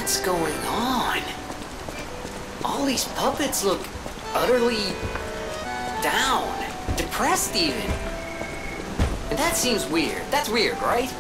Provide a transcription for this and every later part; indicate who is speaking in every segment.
Speaker 1: What's going on? All these puppets look utterly down, depressed even. And that seems weird. That's weird, right?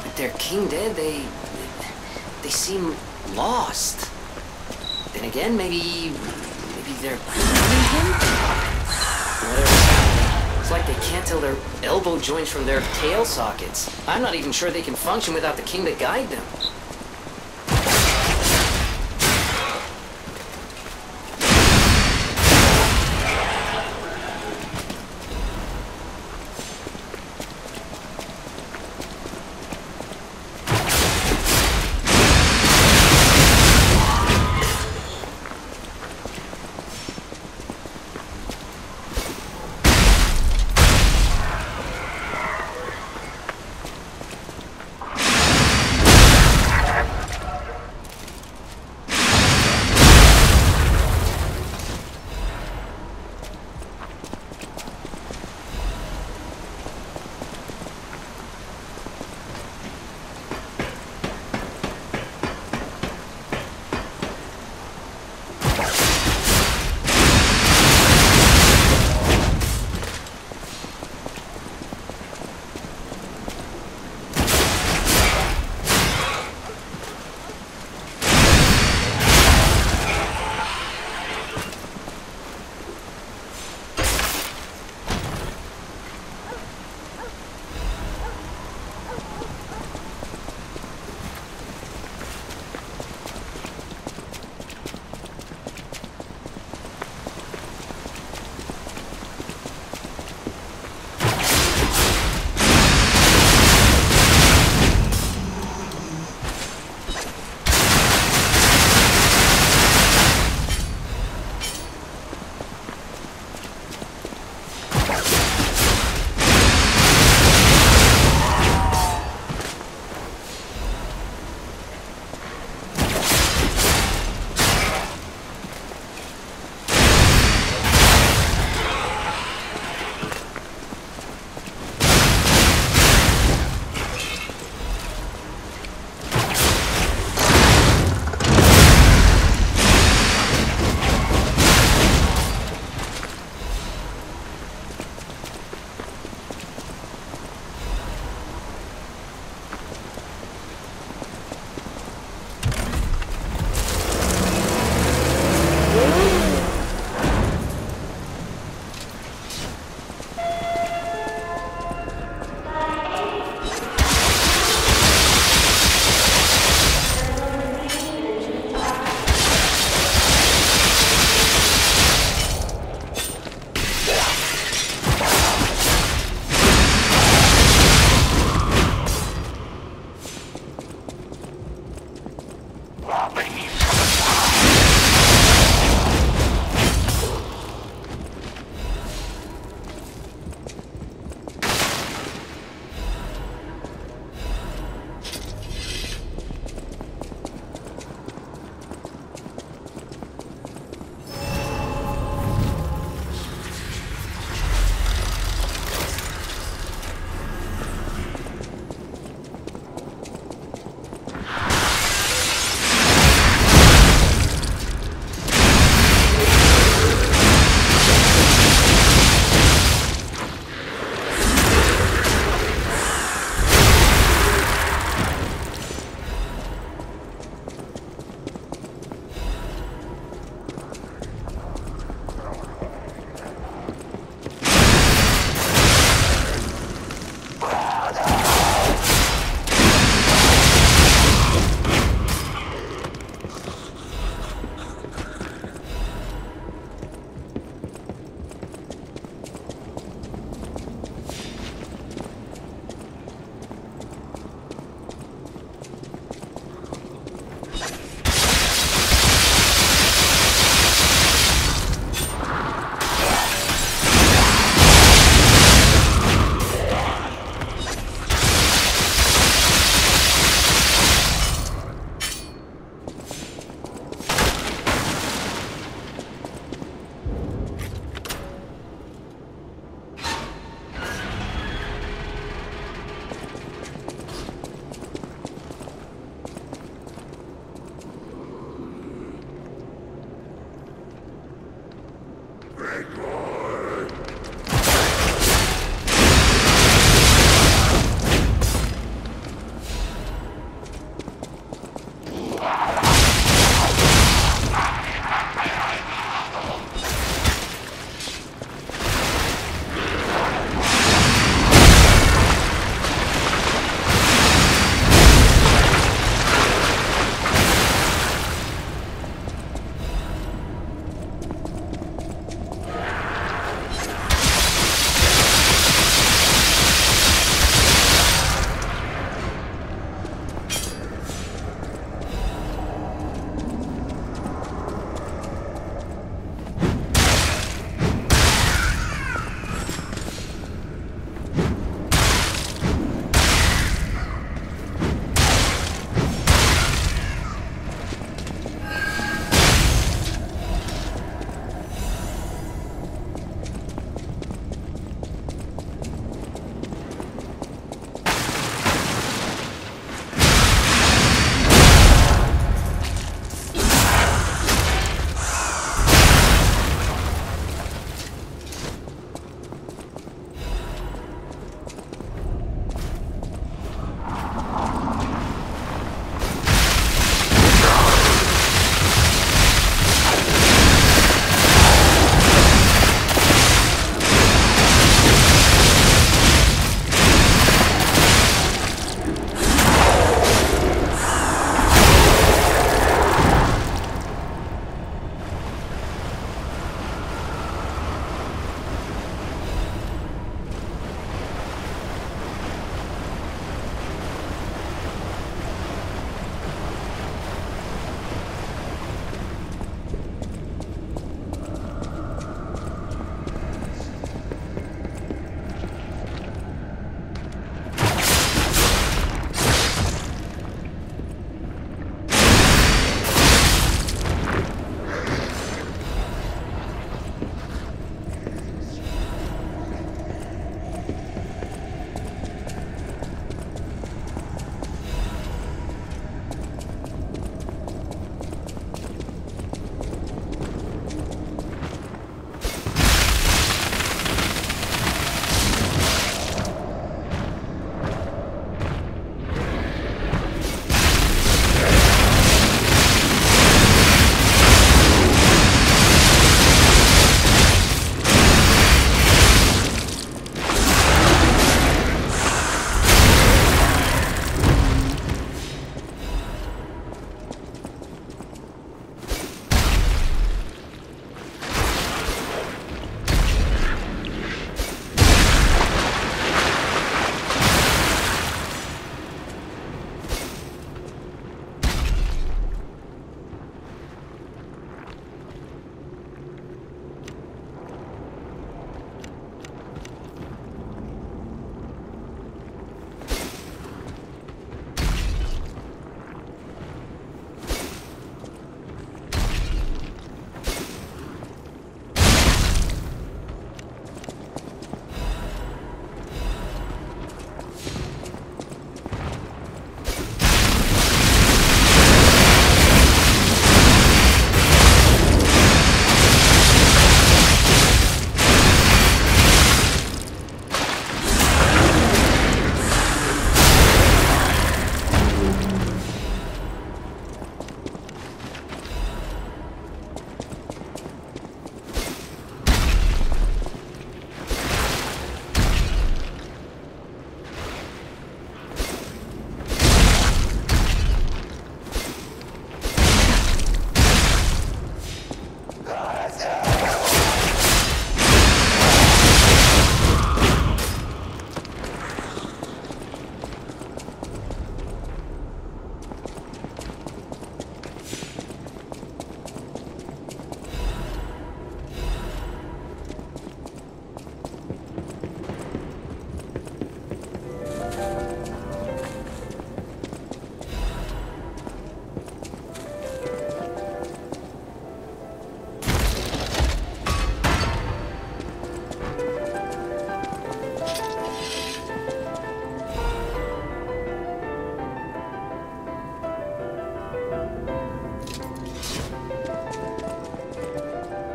Speaker 1: With their king dead, they seem lost. Then again, maybe they're killing him? Whatever's happening. It's like they can't tell their elbow joints from their tail sockets. I'm not even sure they can function without the king to guide them.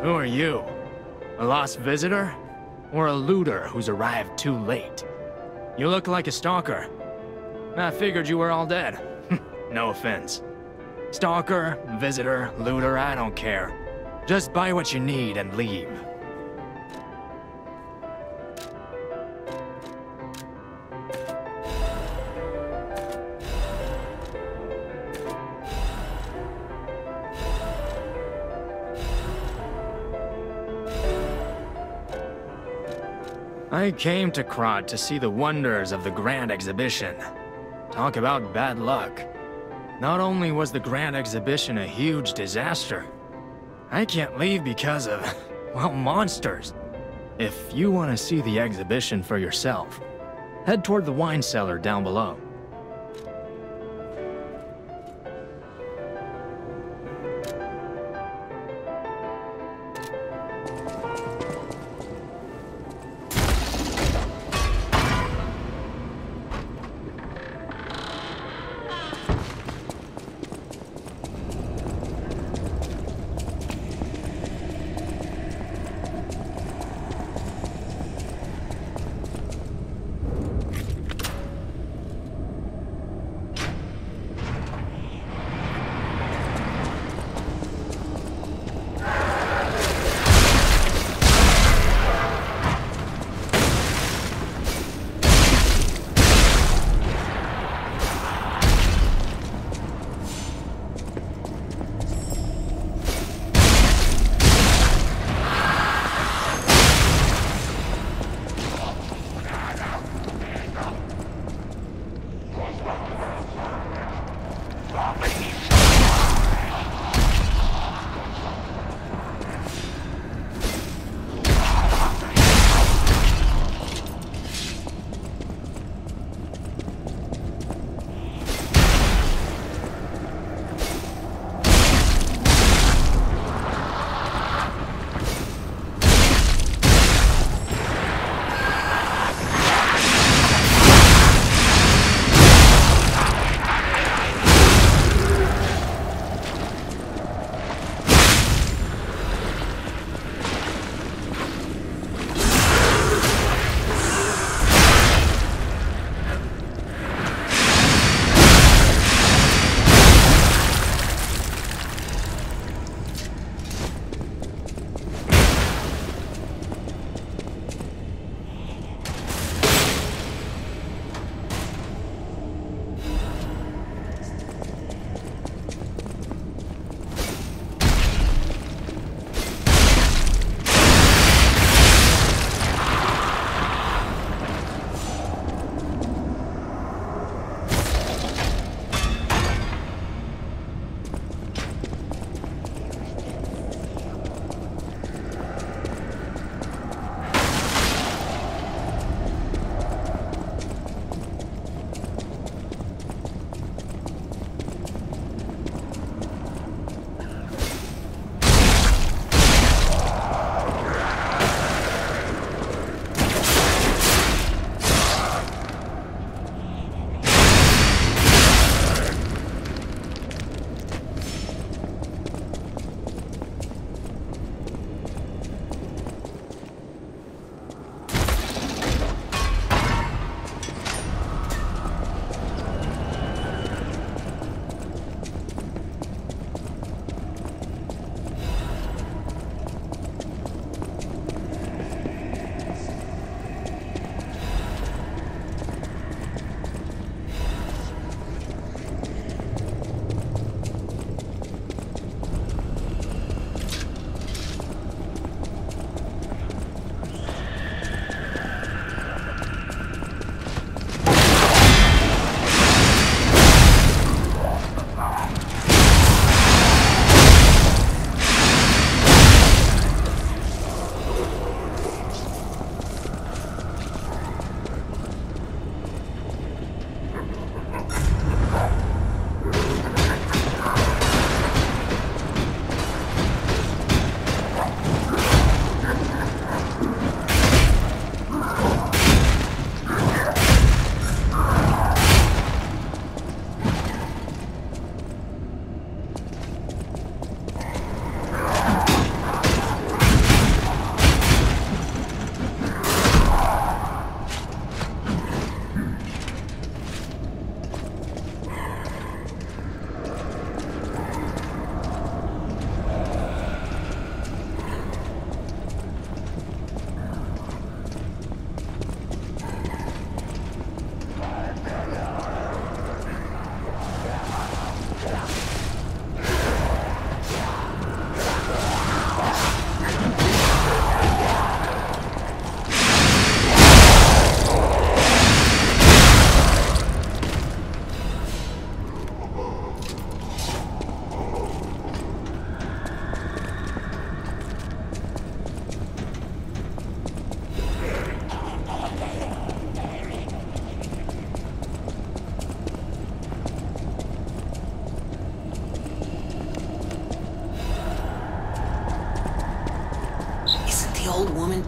Speaker 2: Who are you? A lost visitor? Or a looter who's arrived too late? You look like a stalker. I figured you were all dead. No offense. Stalker, visitor, looter, I don't care. Just buy what you need and leave. I came to Krat to see the wonders of the Grand Exhibition. Talk about bad luck. Not only was the Grand Exhibition a huge disaster, I can't leave because of, well, monsters. If you want to see the exhibition for yourself, head toward the wine cellar down below.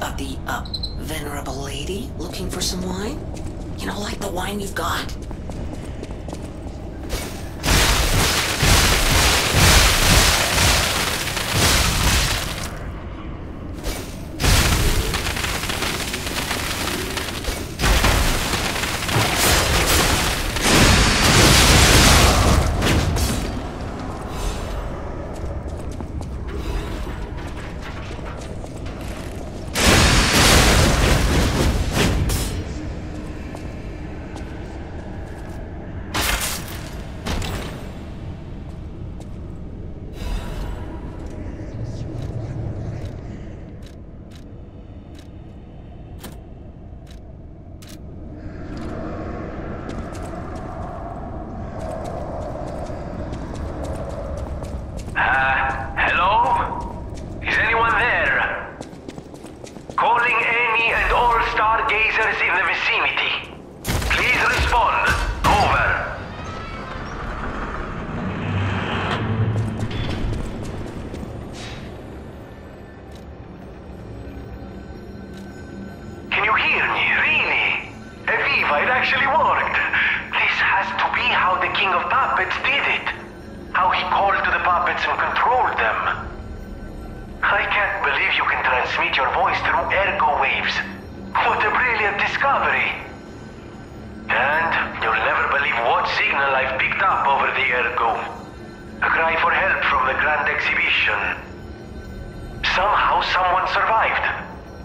Speaker 1: gentleman, the venerable lady looking for some wine? You know, like the wine you've got?
Speaker 3: Hello? Is anyone there? Calling any and all stargazers in the vicinity. Please respond. Over. Can you hear me? Really? Aviva, it actually worked. This has to be how the King of Puppets did it. How he called to the puppets and controlled them. I can't believe you can transmit your voice through ergo waves. What a brilliant discovery! And you'll never believe what signal I've picked up over the ergo. A cry for help from the Grand Exhibition. Somehow someone survived.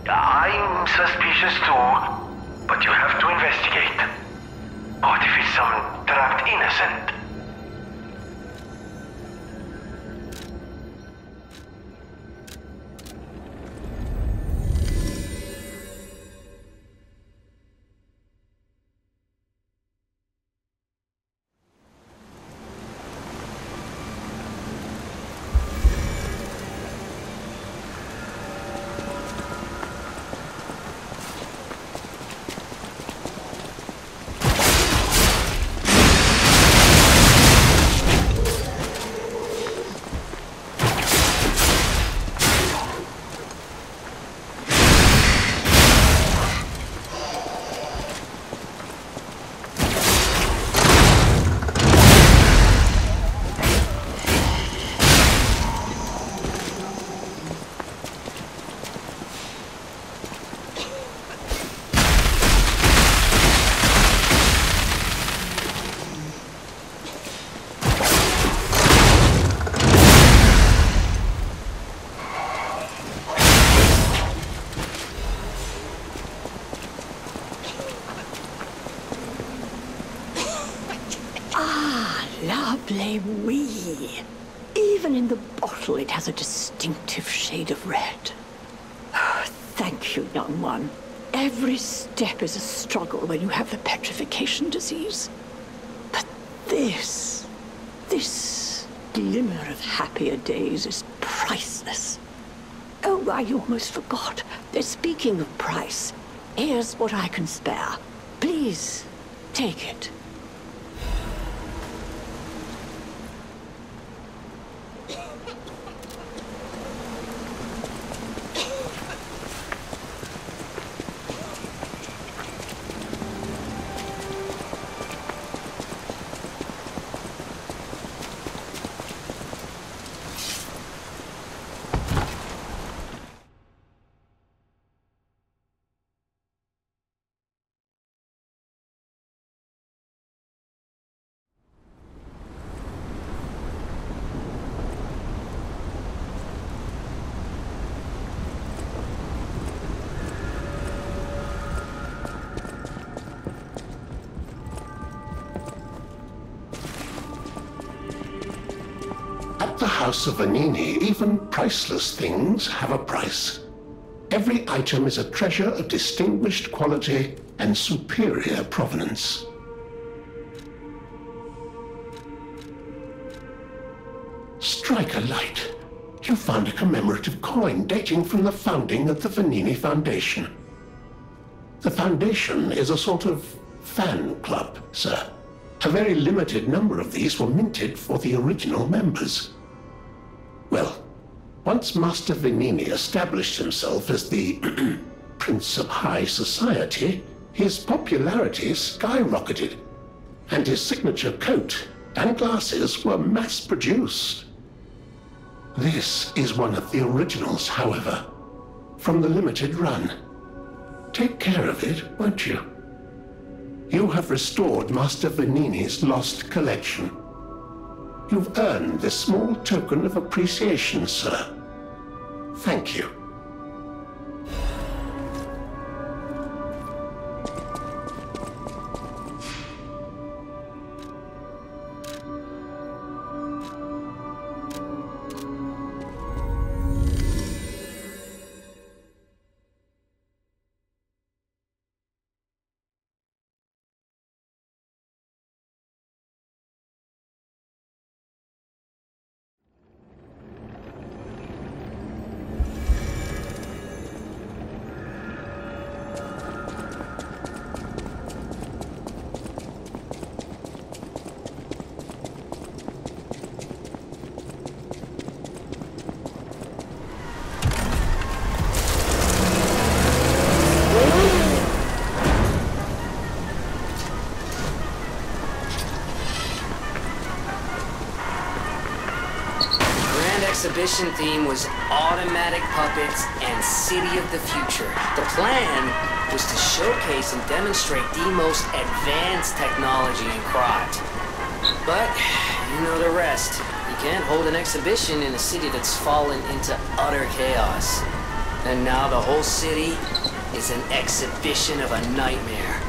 Speaker 3: I'm suspicious too, but you have to investigate. What if it's some trapped innocent?
Speaker 4: Lovely wee. Even in the bottle it has a distinctive shade of red. Thank you, young one. Every step is a struggle when you have the petrification disease. But this glimmer of happier days is priceless. Oh, I almost forgot. Speaking of price, here's what I can spare. Please, take it.
Speaker 5: At the House of Vanini, even priceless things have a price. Every item is a treasure of distinguished quality and superior provenance. Strike a light. You found a commemorative coin dating from the founding of the Vanini Foundation. The Foundation is a sort of fan club, sir. A very limited number of these were minted for the original members. Well, Once Master Venini established himself as the Prince of High Society, his popularity skyrocketed, and his signature coat and glasses were mass-produced. This is one of the originals, however, from the limited run. Take care of it, won't you? You have restored Master Venini's lost collection. You've earned this small token of appreciation, sir. Thank you.
Speaker 1: Exhibition theme was automatic puppets and City of the Future. The plan was to showcase and demonstrate the most advanced technology in Krot. But, you know the rest. You can't hold an exhibition in a city that's fallen into utter chaos. And now the whole city is an exhibition of a nightmare.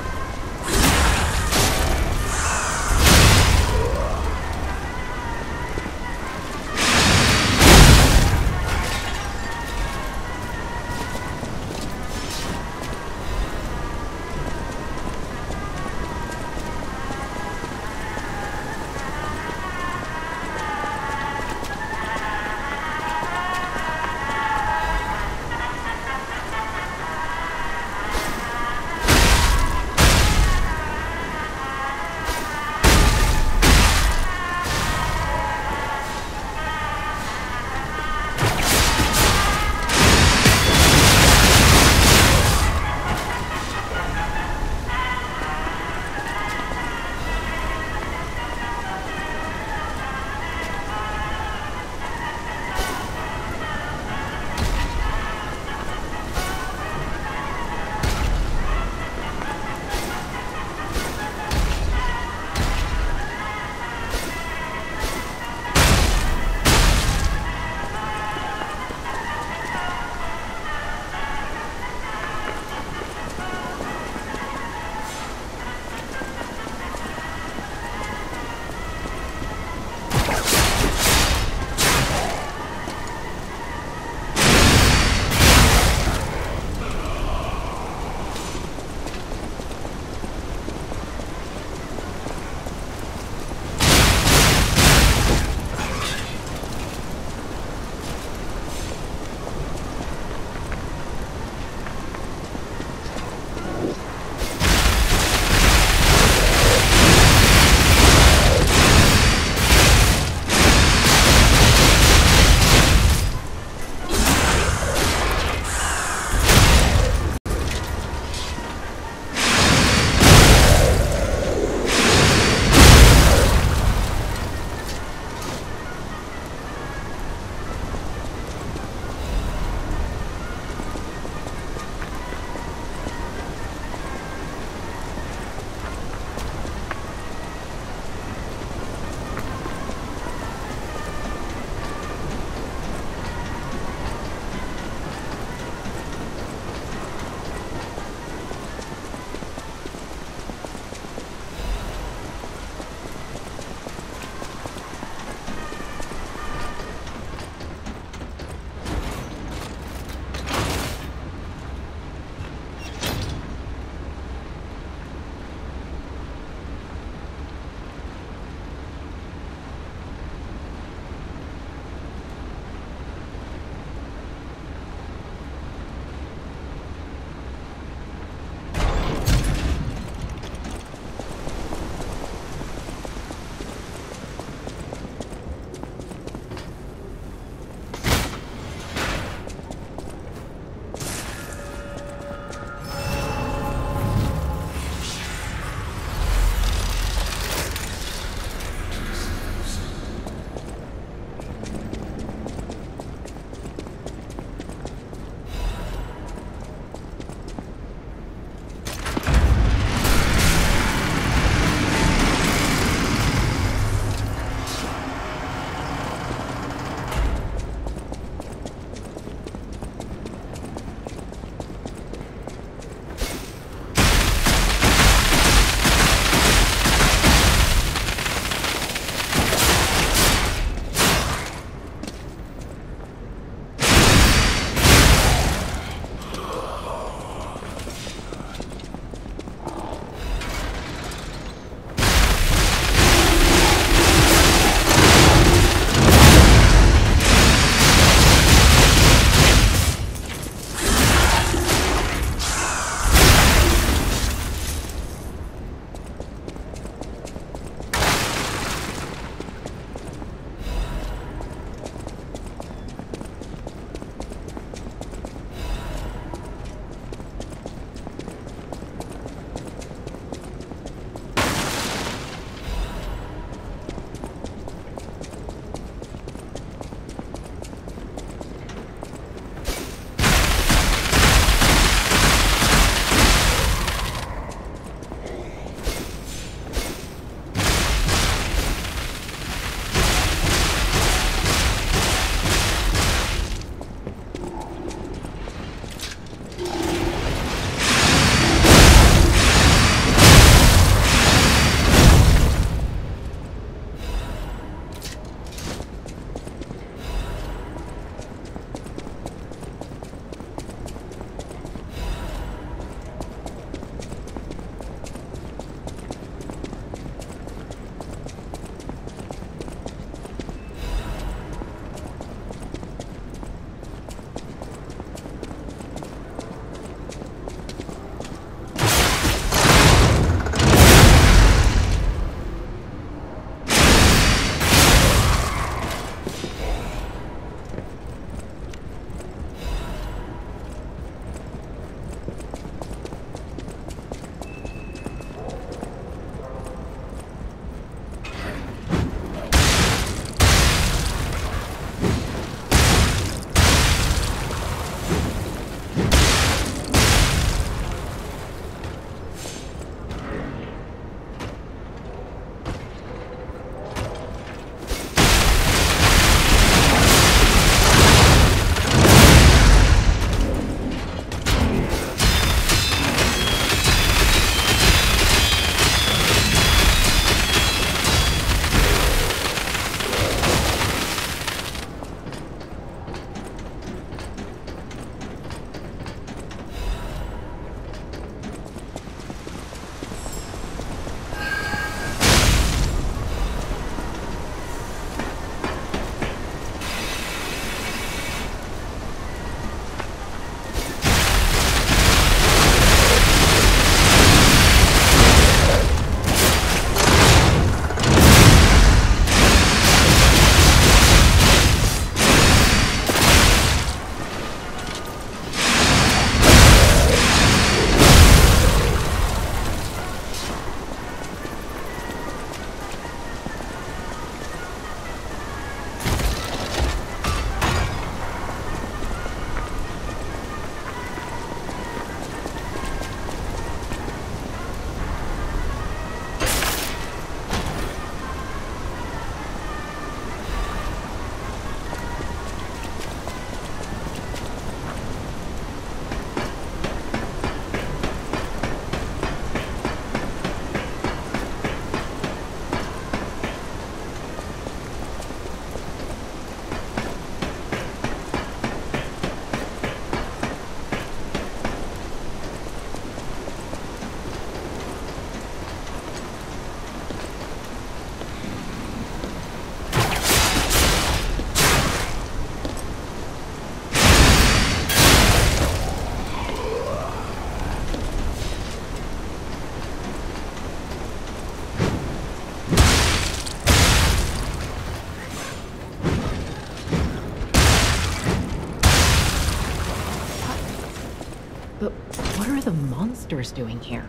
Speaker 6: the monsters doing here?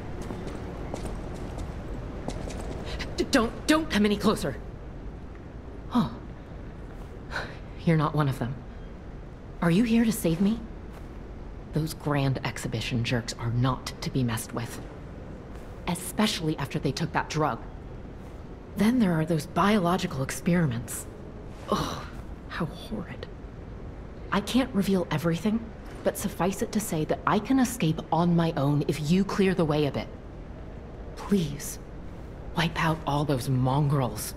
Speaker 6: Don't come any closer. Oh. You're not one of them. Are you here to save me? Those grand exhibition jerks are not to be messed with. Especially after they took that drug. Then there are those biological experiments. Ugh, how horrid. I can't reveal everything, but suffice it to say that I can escape on my own if you clear the way a bit. Please, wipe out all those mongrels.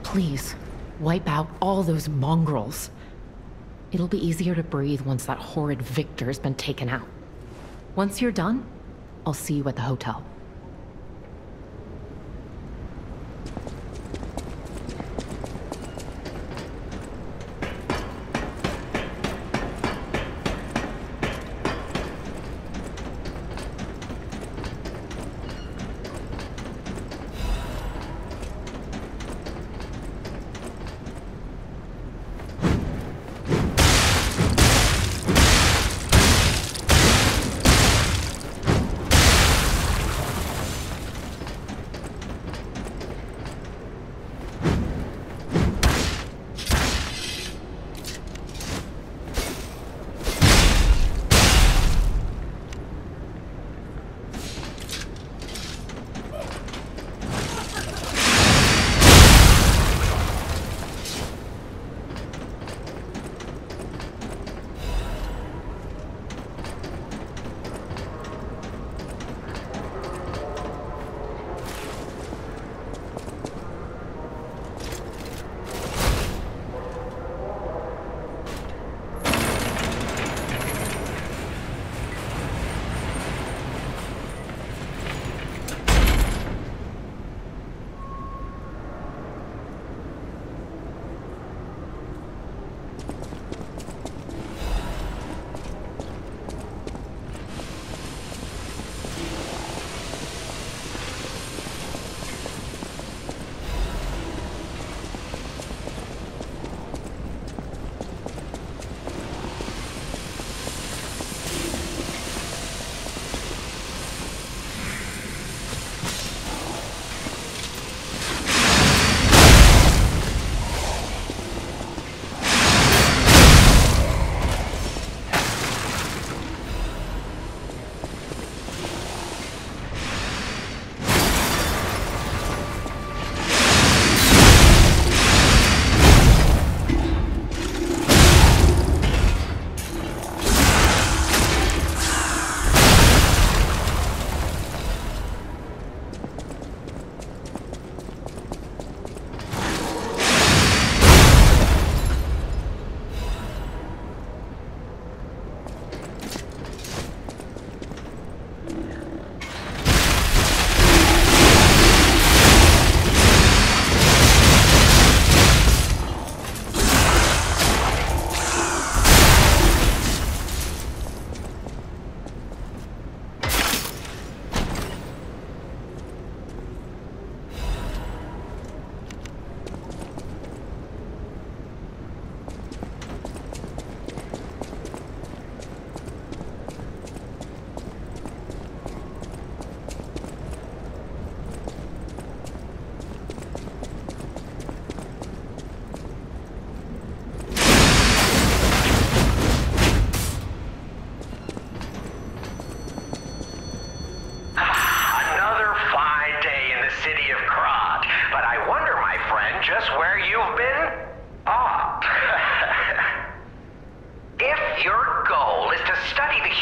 Speaker 6: Please, wipe out all those mongrels. It'll be easier to breathe once that horrid Victor's been taken out. Once you're done, I'll see you at the hotel.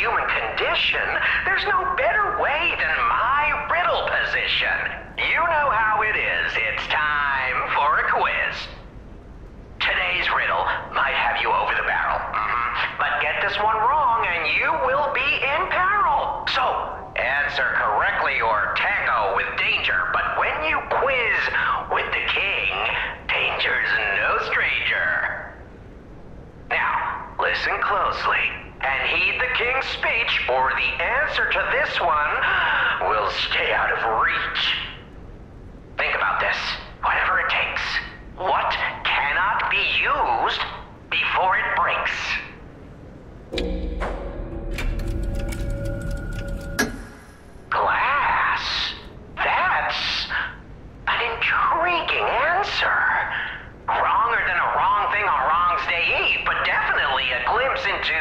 Speaker 3: human condition, there's no better way than my riddle position. You know how it is. It's time for a quiz. Today's riddle might have you over the barrel. But get this one wrong and you will be in peril. So, answer correctly or tango with danger. But when you quiz with the king, danger's no stranger. Now, listen closely and heed the king's speech, or the answer to this one will stay out of reach. intriguing answer. Wronger than a wrong thing on Wrong's Day Eve, but definitely a glimpse into,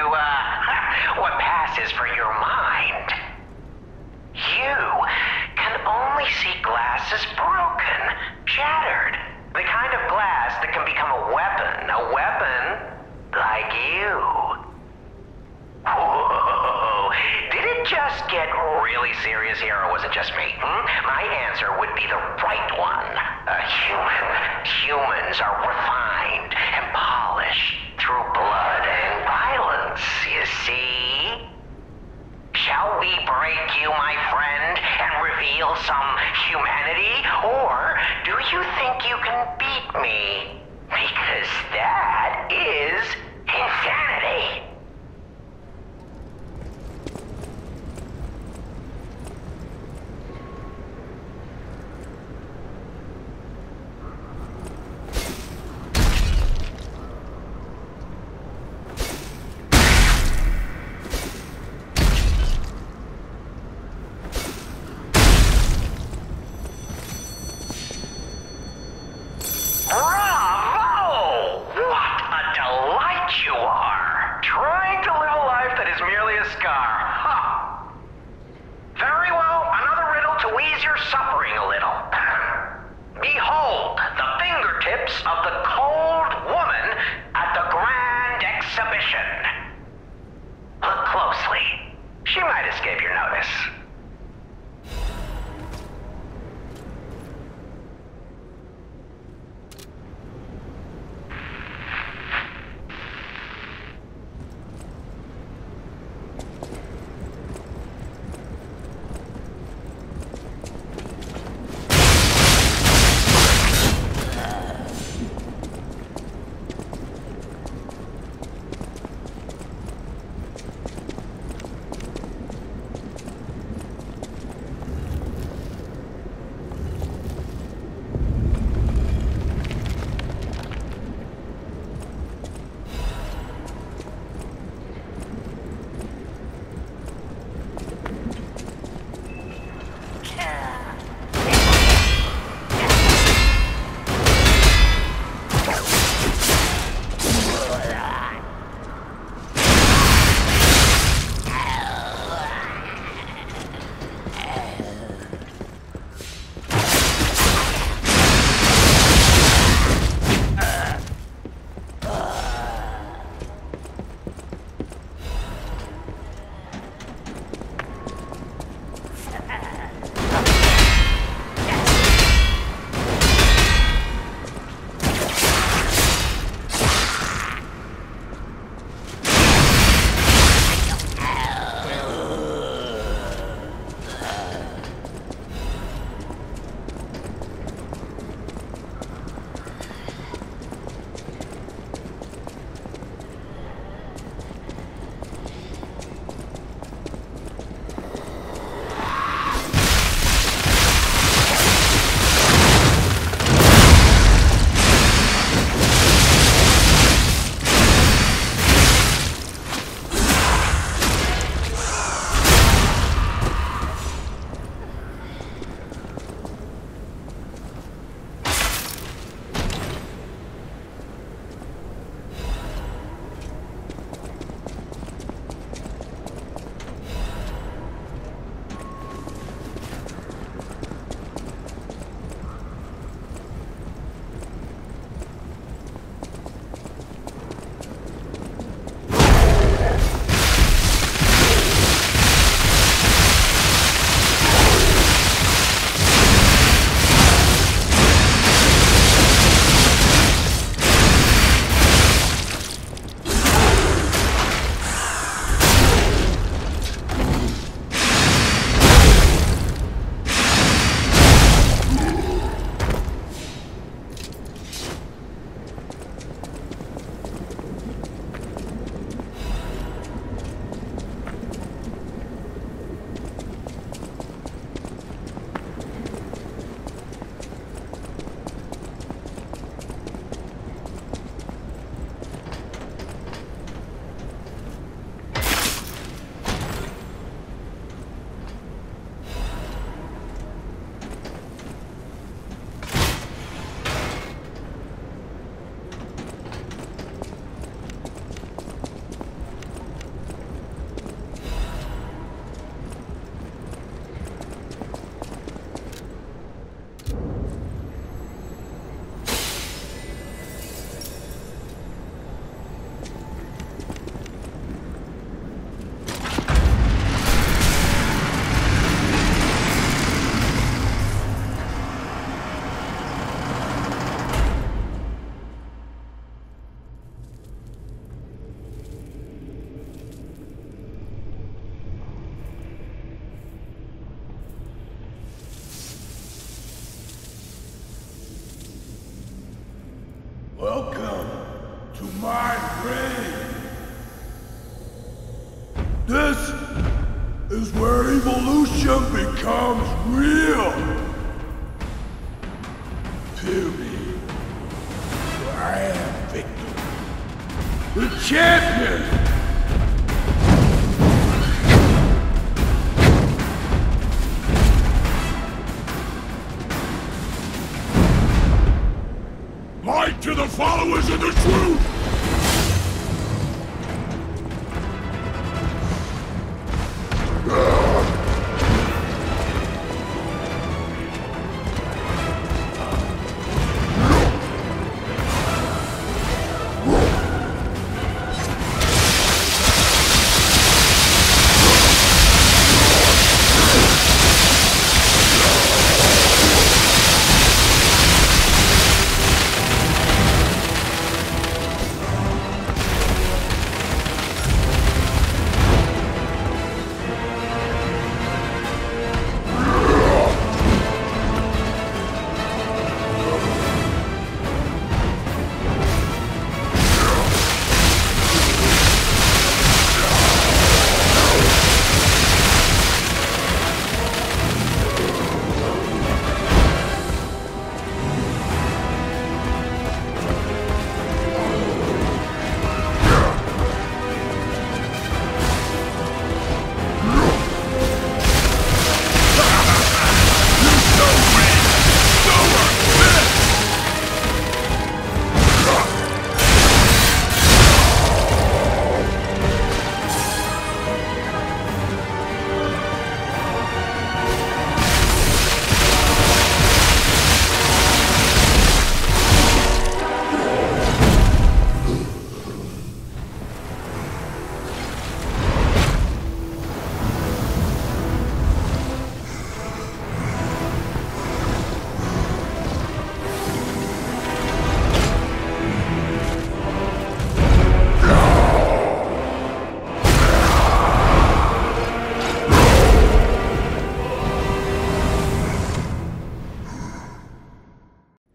Speaker 3: what passes for your mind. You can only see glass as broken, shattered. The kind of glass that can become a weapon like you. Whoa, did it just get really serious here, or was it just me? My answer would be the right one. Humans are refined and polished through blood and violence, you see? Shall we break you, my friend, and reveal some humanity? Or do you think you can beat me? Because that is insanity. Bravo! What a delight you are!
Speaker 7: Welcome to my grave. This is where evolution becomes real. Fear me, for I am Victor, the champion. Light to the followers of the truth!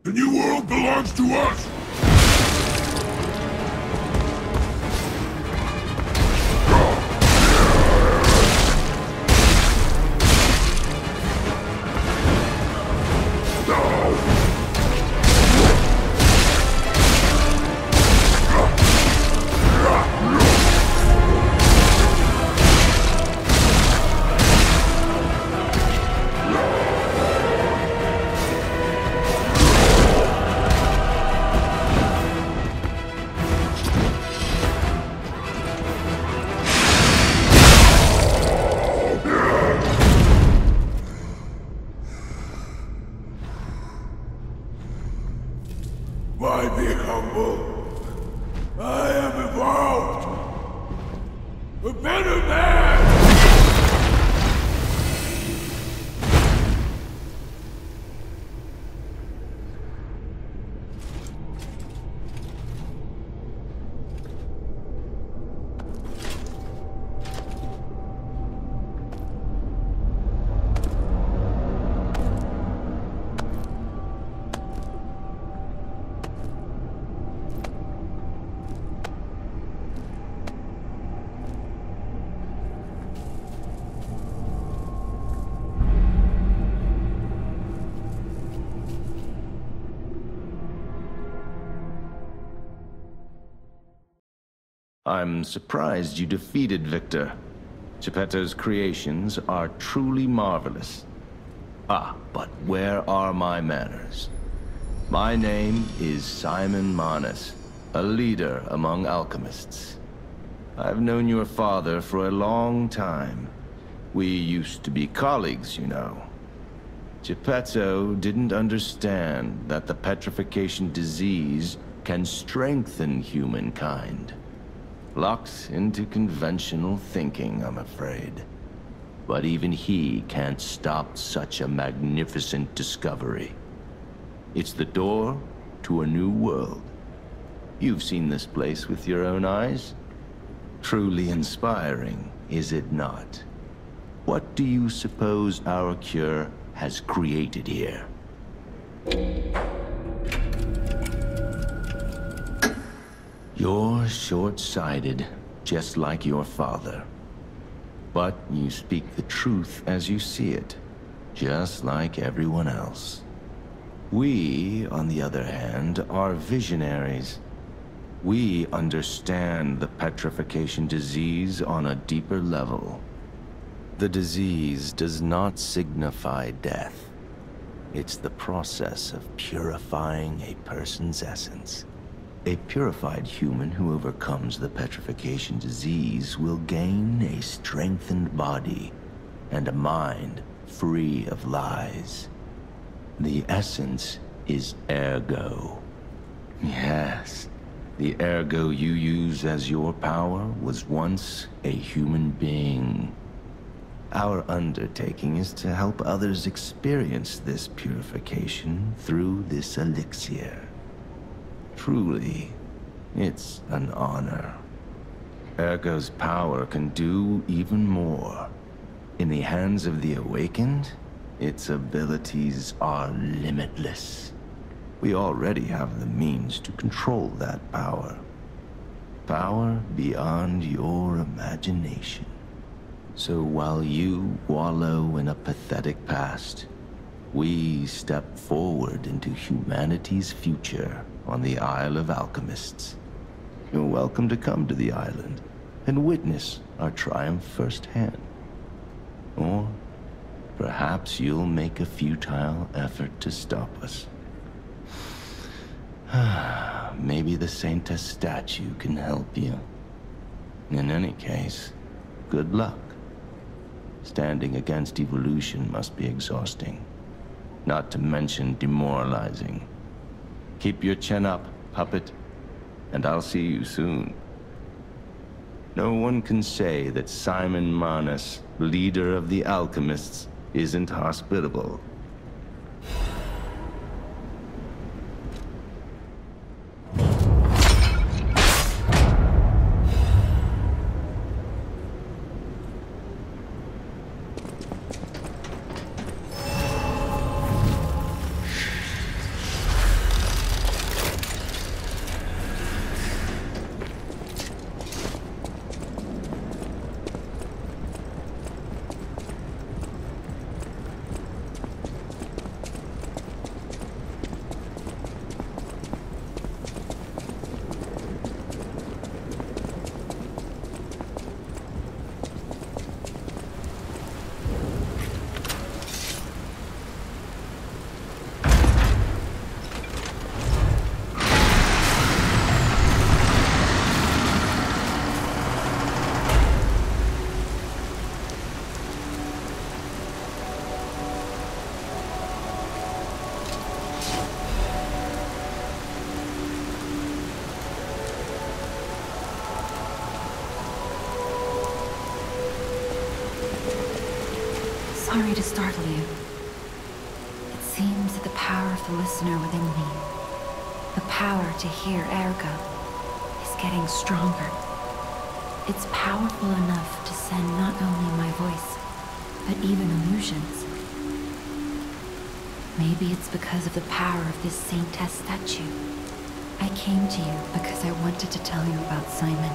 Speaker 7: The new world belongs to us! Why be humble? I am evolved! A better man!
Speaker 8: I'm surprised you defeated Victor. Geppetto's creations are truly marvelous. Ah, but where are my manners? My name is Simon Manus, a leader among alchemists. I've known your father for a long time. We used to be colleagues, you know. Geppetto didn't understand that the petrification disease can strengthen humankind. Locked into conventional thinking, I'm afraid. But even he can't stop such a magnificent discovery. It's the door to a new world. You've seen this place with your own eyes. Truly inspiring, is it not? What do you suppose our cure has created here? You're short-sighted, just like your father. But you speak the truth as you see it, just like everyone else. We, on the other hand, are visionaries. We understand the petrification disease on a deeper level. The disease does not signify death. It's the process of purifying a person's essence. A purified human who overcomes the petrification disease will gain a strengthened body and a mind free of lies. The essence is ergo. Yes, the ergo you use as your power was once a human being. Our undertaking is to help others experience this purification through this elixir. Truly, it's an honor. Ergo's power can do even more. In the hands of the awakened, its abilities are limitless. We already have the means to control that power. Power beyond your imagination. So while you wallow in a pathetic past, we step forward into humanity's future on the Isle of Alchemists. You're welcome to come to the island and witness our triumph firsthand. Or perhaps you'll make a futile effort to stop us. Maybe the Saintess statue can help you. In any case, good luck. Standing against evolution must be exhausting, not to mention demoralizing. Keep your chin up, puppet, and I'll see you soon. No one can say that Simon Manus, leader of the alchemists, isn't hospitable.
Speaker 9: Sorry to startle you. It seems that the power of the listener within me, the power to hear ergo, is getting stronger. It's powerful enough to send not only my voice, but even illusions. Maybe it's because of the power of this Saintess statue. I came to you because I wanted to tell you about Simon.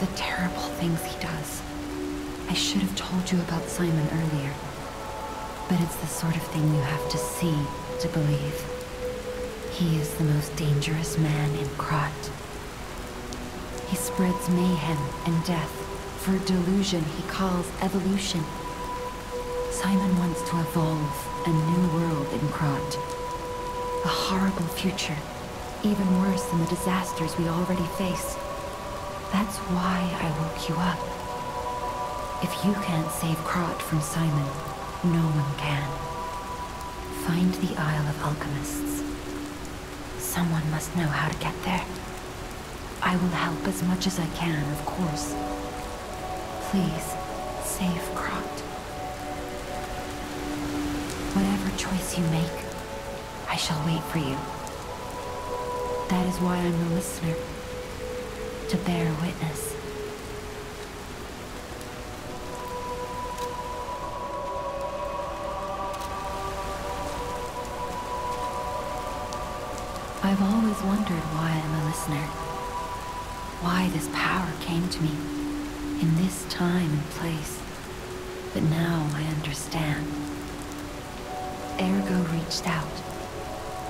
Speaker 9: The terrible things he does. I should have told you about Simon earlier. But it's the sort of thing you have to see to believe. He is the most dangerous man in Krat. He spreads mayhem and death for a delusion he calls evolution. Simon wants to evolve a new world in Krat. A horrible future, even worse than the disasters we already face. That's why I woke you up. If you can't save Krat from Simon, no one can. Find the Isle of Alchemists. Someone must know how to get there. I will help as much as I can, of course. Please, save Krat. Whatever choice you make, I shall wait for you. That is why I'm the listener. To bear witness. I've always wondered why I'm a listener. why this power came to me, in this time and place. But now I understand. Ergo reached out,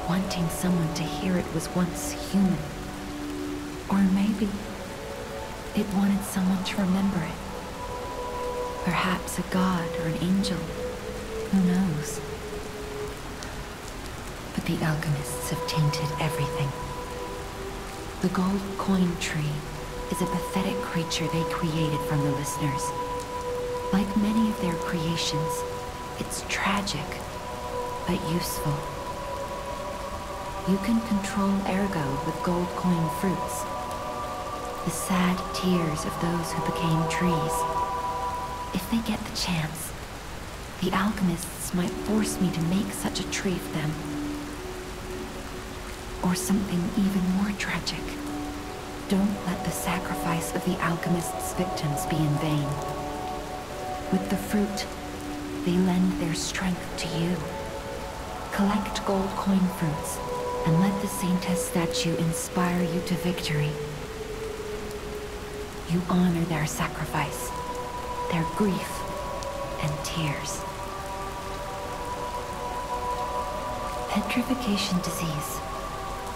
Speaker 9: wanting someone to hear it was once human. Or maybe it wanted someone to remember it. Perhaps a god or an angel. Who knows? But the alchemists have tainted everything. The gold coin tree is a pathetic creature they created from the listeners. Like many of their creations, it's tragic, but useful. You can control Ergo with gold coin fruits. The sad tears of those who became trees. If they get the chance, the alchemists might force me to make such a tree for them. Or something even more tragic. Don't let the sacrifice of the alchemists' victims be in vain. With the fruit, they lend their strength to you. Collect gold coin fruits, and let the Saintess statue inspire you to victory. You honor their sacrifice, their grief, and tears. Petrification disease,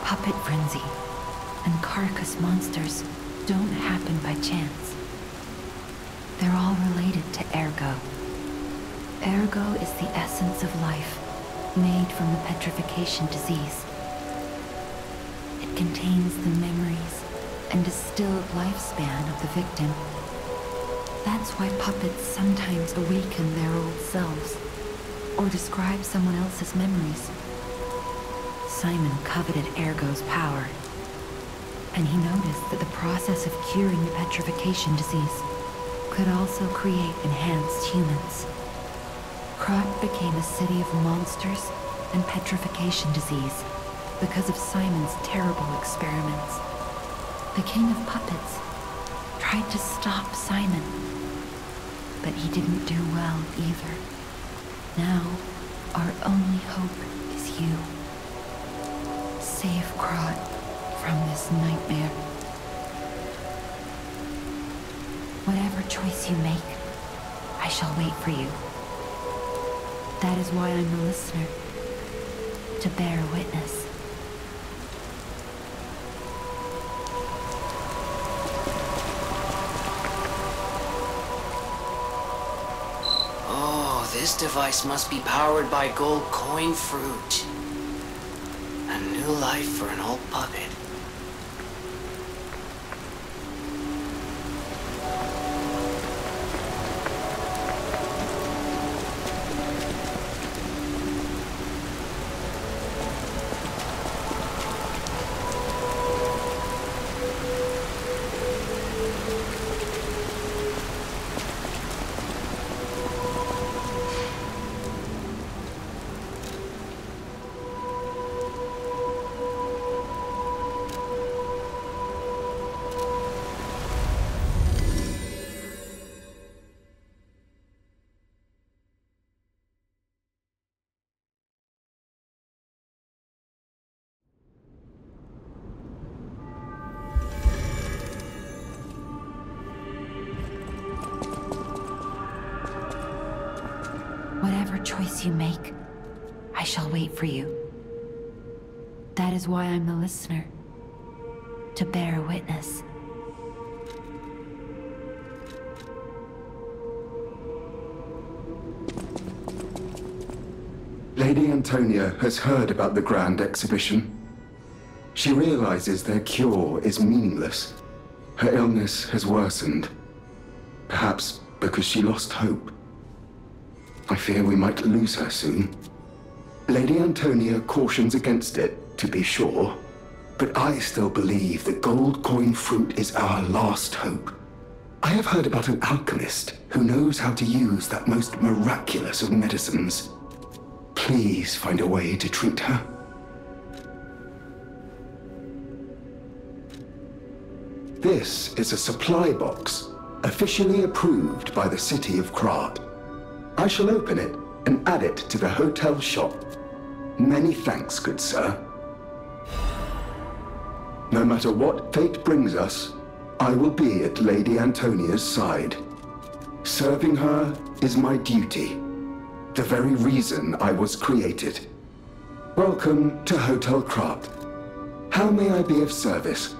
Speaker 9: puppet frenzy, and carcass monsters don't happen by chance. They're all related to Ergo. Ergo is the essence of life, made from the petrification disease. It contains the memories and distilled lifespan of the victim. That's why puppets sometimes awaken their old selves, or describe someone else's memories. Simon coveted Ergo's power, and he noticed that the process of curing the petrification disease could also create enhanced humans. Krat became a city of monsters and petrification disease because of Simon's terrible experiments. The king of puppets tried to stop Simon, but he didn't do well either. Now, our only hope is you. Save Krat from this nightmare. Whatever choice you make, I shall wait for you. That is why I'm the listener, to bear witness.
Speaker 1: Oh, this device must be powered by gold coin fruit. A new life for an old puppet.
Speaker 9: Whatever choice you make, I shall wait for you. That is why I'm the listener, to bear witness.
Speaker 10: Lady Antonia has heard about the Grand Exhibition. She realizes their cure is meaningless. Her illness has worsened. Perhaps because she lost hope. I fear we might lose her soon. Lady Antonia cautions against it, to be sure. But I still believe the gold coin fruit is our last hope. I have heard about an alchemist who knows how to use that most miraculous of medicines. Please find a way to treat her. This is a supply box, officially approved by the city of Krat. I shall open it and add it to the hotel shop. Many thanks, good sir. No matter what fate brings us, I will be at Lady Antonia's side. Serving her is my duty, the very reason I was created. Welcome to Hotel Krat. How may I be of service?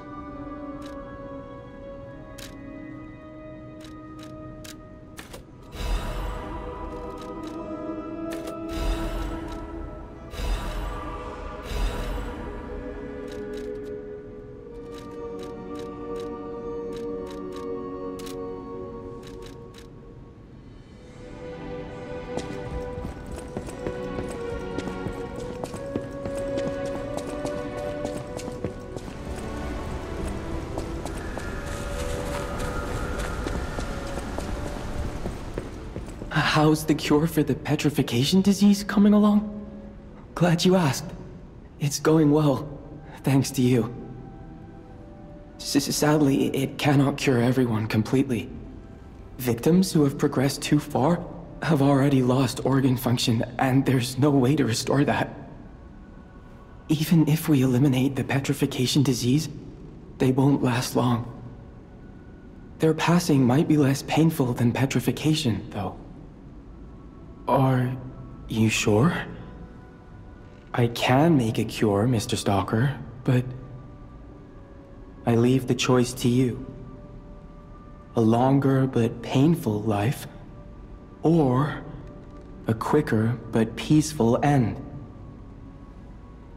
Speaker 11: How's the cure for the petrification disease coming along? Glad you asked. It's going well, thanks to you. Sadly, it cannot cure everyone completely. Victims who have progressed too far have already lost organ function, and there's no way to restore that. Even if we eliminate the petrification disease, they won't last long. Their passing might be less painful than petrification, though. Are you sure? I can make a cure, Mr. Stalker, but I leave the choice to you. A longer but painful life, or a quicker but peaceful end.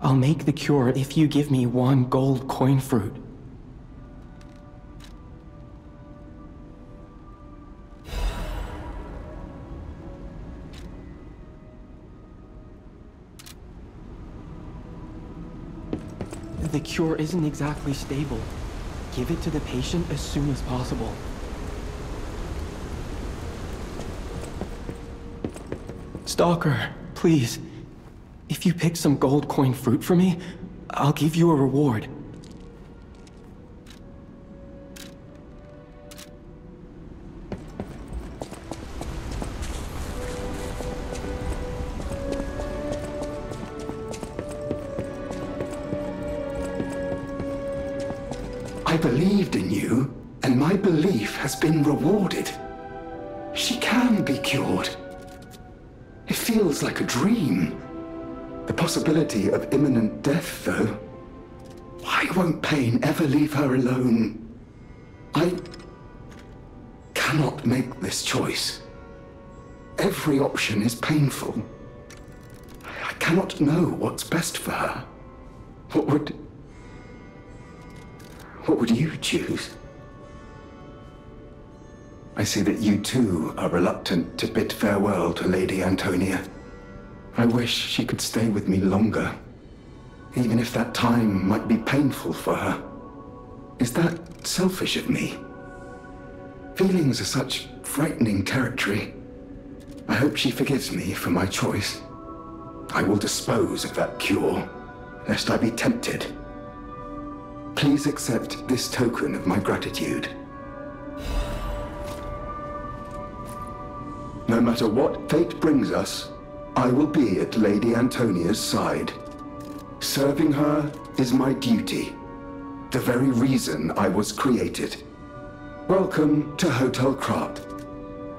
Speaker 11: I'll make the cure if you give me 1 gold coin fruit. The cure isn't exactly stable. Give it to the patient as soon as possible. Stalker, please. If you pick some gold coin fruit for me, I'll give you a reward.
Speaker 10: I believed in you, and my belief has been rewarded. She can be cured. It feels like a dream. The possibility of imminent death, though. Why won't pain ever leave her alone? I cannot make this choice. Every option is painful. I cannot know what's best for her. What would you choose? I see that you too are reluctant to bid farewell to Lady Antonia. I wish she could stay with me longer, even if that time might be painful for her. Is that selfish of me? Feelings are such frightening territory. I hope she forgives me for my choice. I will dispose of that cure, lest I be tempted. Please accept this token of my gratitude. No matter what fate brings us, I will be at Lady Antonia's side. Serving her is my duty, the very reason I was created. Welcome to Hotel Krat.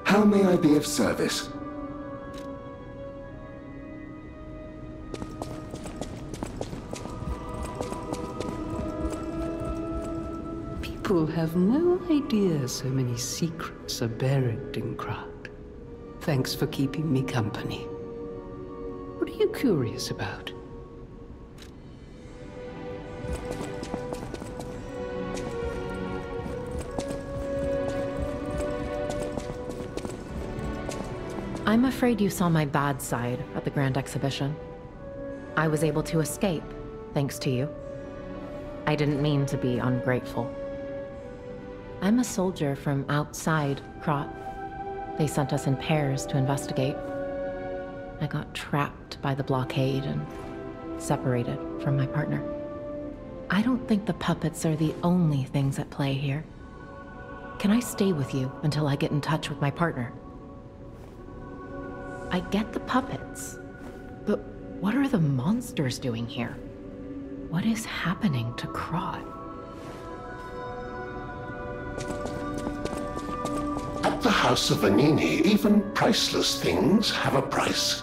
Speaker 10: How may I be of service?
Speaker 12: People have no idea so many secrets are buried in Krat. Thanks for keeping me company. What are you curious about?
Speaker 6: I'm afraid you saw my bad side at the Grand Exhibition. I was able to escape, thanks to you. I didn't mean to be ungrateful. I'm a soldier from outside Krat. They sent us in pairs to investigate. I got trapped by the blockade and separated from my partner. I don't think the puppets are the only things at play here. Can I stay with you until I get in touch with my partner? I get the puppets, but what are the monsters doing here? What is happening to Krat?
Speaker 5: At the House of Vanini, even priceless things have a price.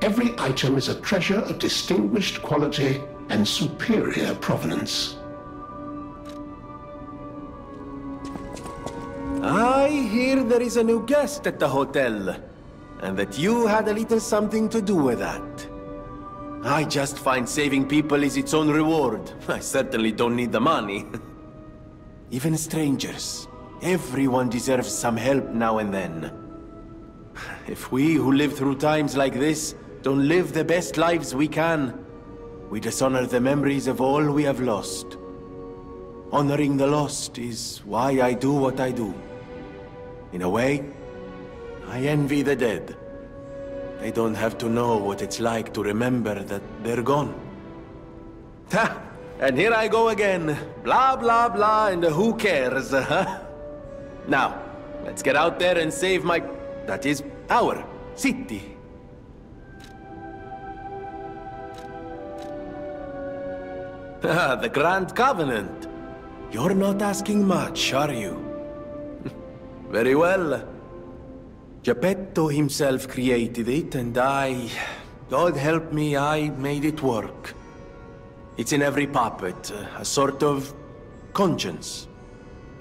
Speaker 5: Every item is a treasure of distinguished quality and superior provenance.
Speaker 13: I hear there is a new guest at the hotel, and that you had a little something to do with that. I just find saving people is its own reward. I certainly don't need the money. Even strangers. Everyone deserves some help now and then. If we who live through times like this don't live the best lives we can, we dishonor the memories of all we have lost. Honoring the lost is why I do what I do. In a way, I envy the dead. They don't have to know what it's like to remember that they're gone. Ha! And here I go again. Blah, blah, blah, and who cares, huh? Now, let's get out there and save my... that is, our city. Ah, the Grand Covenant. You're not asking much, are you? Very well. Geppetto himself created it, and God help me, I made it work. It's in every puppet, a sort of conscience.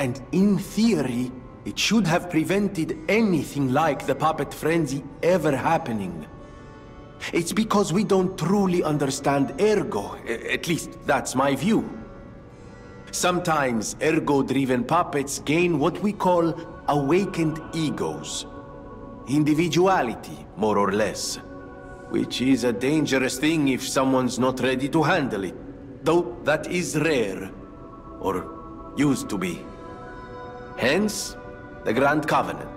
Speaker 13: And in theory, it should have prevented anything like the puppet frenzy ever happening. It's because we don't truly understand ergo, at least that's my view. Sometimes ergo-driven puppets gain what we call awakened egos. Individuality, more or less. Which is a dangerous thing if someone's not ready to handle it. Though that is rare. Or used to be. Hence, the Grand Covenant.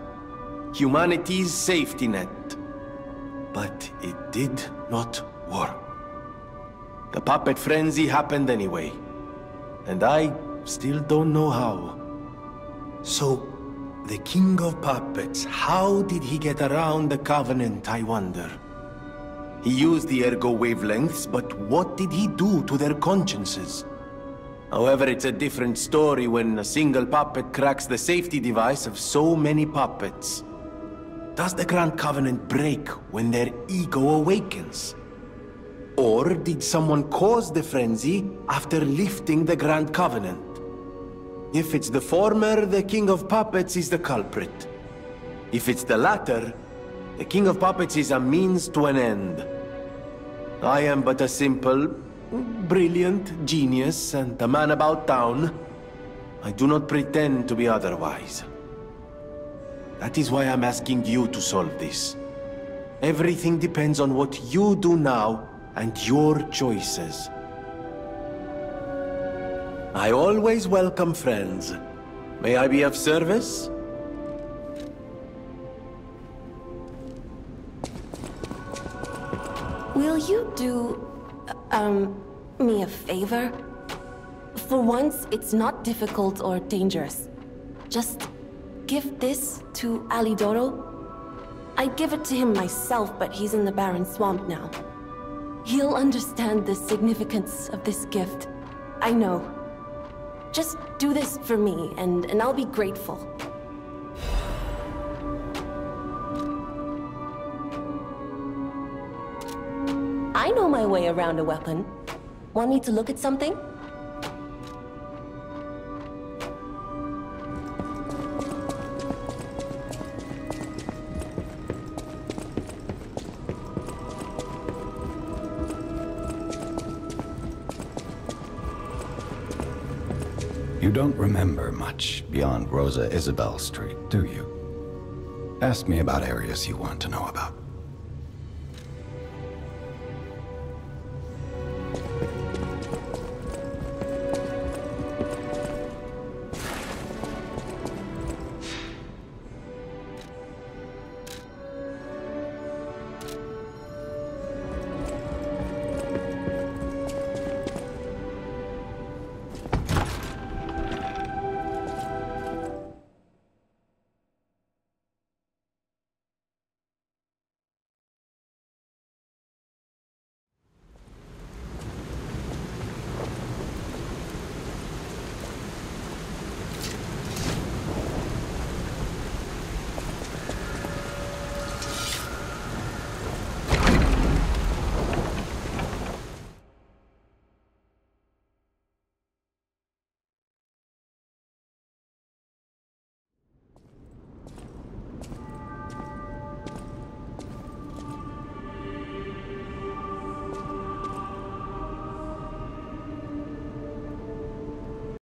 Speaker 13: Humanity's safety net. But it did not work. The puppet frenzy happened anyway. And I still don't know how. So, the King of Puppets, how did he get around the Covenant, I wonder? He used the ergo wavelengths, but what did he do to their consciences? However, it's a different story when a single puppet cracks the safety device of so many puppets. Does the Grand Covenant break when their ego awakens? Or did someone cause the frenzy after lifting the Grand Covenant? If it's the former, the King of Puppets is the culprit. If it's the latter, the King of Puppets is a means to an end. I am but a simple, brilliant genius and a man about town. I do not pretend to be otherwise. That is why I'm asking you to solve this. Everything depends on what you do now and your choices. I always welcome friends. May I be of service?
Speaker 14: Will you do, me a favor? For once, it's not difficult or dangerous. Just give this to Alidoro. I'd give it to him myself, but he's in the barren swamp now. He'll understand the significance of this gift. I know. Just do this for me, and I'll be grateful. I know my way around a weapon. Want me to look at something?
Speaker 15: You don't remember much beyond Rosa Isabel Street, do you? Ask me about areas you want to know about.